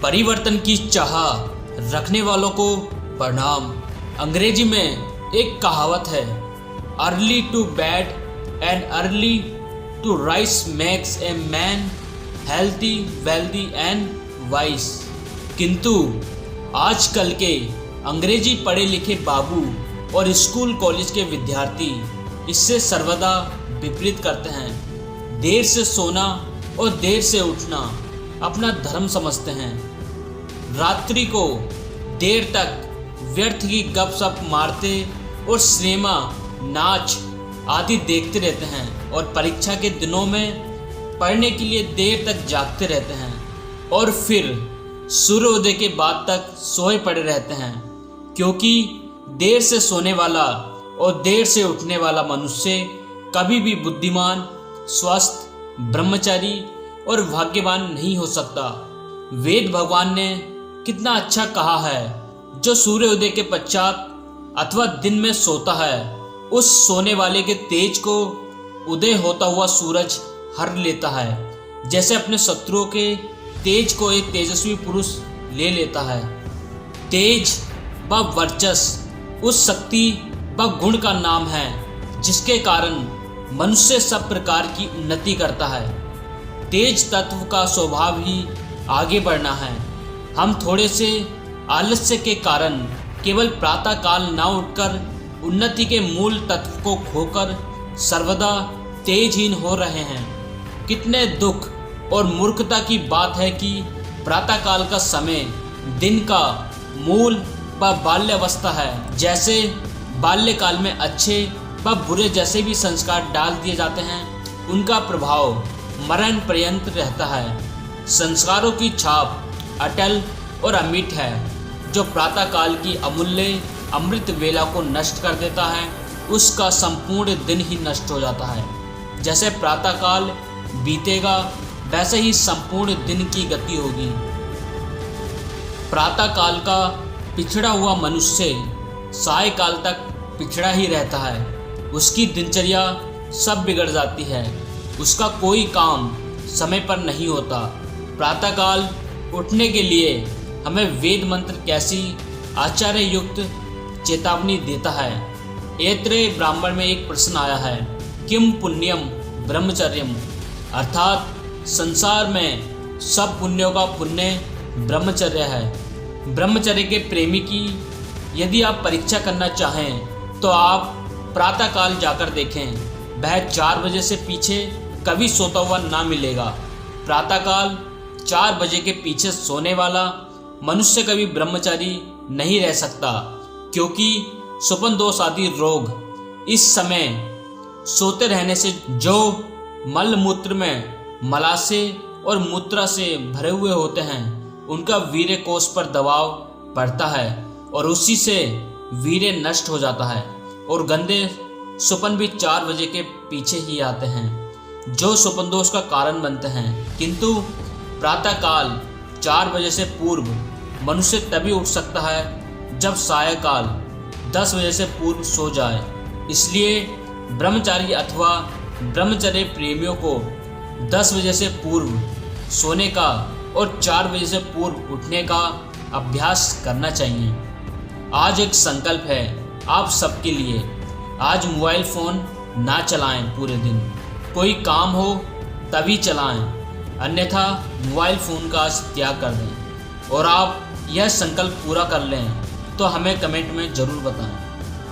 परिवर्तन की चाह रखने वालों को प्रणाम। अंग्रेजी में एक कहावत है, early to bed and early to rise makes a man healthy wealthy and wise. किंतु आजकल के अंग्रेजी पढ़े लिखे बाबू और स्कूल कॉलेज के विद्यार्थी इससे सर्वदा विपरीत करते हैं। देर से सोना और देर से उठना अपना धर्म समझते हैं। रात्रि को देर तक व्यर्थ की गपशप मारते और सिनेमा नाच आदि देखते रहते हैं और परीक्षा के दिनों में पढ़ने के लिए देर तक जागते रहते हैं और फिर सूर्योदय के बाद तक सोए पड़े रहते हैं। क्योंकि देर से सोने वाला और देर से उठने वाला मनुष्य कभी भी बुद्धिमान, स्वस्थ, ब्रह्मचारी और भाग्यवान नहीं हो सकता। वेद भगवान ने कितना अच्छा कहा है, जो सूर्योदय के पश्चात अथवा दिन में सोता है उस सोने वाले के तेज को उदय होता हुआ सूरज हर लेता है, जैसे अपने शत्रुओं के तेज को एक तेजस्वी पुरुष ले लेता है। तेज व वर्चस्व उस शक्ति व गुण का नाम है जिसके कारण मनुष्य सब प्रकार की उन्नति करता है। तेज तत्व का स्वभाव ही आगे बढ़ना है। हम थोड़े से आलस्य के कारण केवल प्रातः काल न उठकर उन्नति के मूल तत्व को खोकर सर्वदा तेजहीन हो रहे हैं। कितने दुख और मूर्खता की बात है कि प्रातःकाल का समय दिन का मूल व बाल्यावस्था है। जैसे बाल्यकाल में अच्छे व बुरे जैसे भी संस्कार डाल दिए जाते हैं, उनका प्रभाव मरण पर्यंत रहता है। संस्कारों की छाप अटल और अमिट है। जो प्रातःकाल की अमूल्य अमृत वेला को नष्ट कर देता है, उसका संपूर्ण दिन ही नष्ट हो जाता है। जैसे प्रातःकाल बीतेगा वैसे ही संपूर्ण दिन की गति होगी। प्रातःकाल का पिछड़ा हुआ मनुष्य सायकाल तक पिछड़ा ही रहता है। उसकी दिनचर्या सब बिगड़ जाती है। उसका कोई काम समय पर नहीं होता। प्रातःकाल उठने के लिए हमें वेद मंत्र कैसी आचार्य युक्त चेतावनी देता है। ऐत्रेय ब्राह्मण में एक प्रश्न आया है, किम पुण्यम ब्रह्मचर्यम, अर्थात संसार में सब पुण्यों का पुण्य ब्रह्मचर्य है। ब्रह्मचर्य के प्रेमी की यदि आप परीक्षा करना चाहें तो आप प्रातःकाल जाकर देखें। वह 4 बजे से पीछे कभी सोता हुआ ना मिलेगा। प्रातःकाल 4 बजे के पीछे सोने वाला मनुष्य कभी ब्रह्मचारी नहीं रह सकता, क्योंकि स्वप्न दोष आदि रोग इस समय सोते रहने से जो मल मूत्र में मलाशय और मूत्रा से भरे हुए होते हैं, उनका वीर्य कोश पर दबाव पड़ता है और उसी से वीर्य नष्ट हो जाता है और गंदे स्वप्न भी 4 बजे के पीछे ही आते हैं, जो स्वप्न दोष का कारण बनते हैं। किंतु प्रातःकाल 4 बजे से पूर्व मनुष्य तभी उठ सकता है जब सायकाल 10 बजे से पूर्व सो जाए। इसलिए ब्रह्मचारी अथवा ब्रह्मचर्य प्रेमियों को 10 बजे से पूर्व सोने का और 4 बजे से पूर्व उठने का अभ्यास करना चाहिए। आज एक संकल्प है आप सबके लिए, आज मोबाइल फ़ोन ना चलाएं पूरे दिन। कोई काम हो तभी चलाएं, अन्यथा मोबाइल फ़ोन का त्याग कर दें। और आप यह संकल्प पूरा कर लें तो हमें कमेंट में ज़रूर बताएं।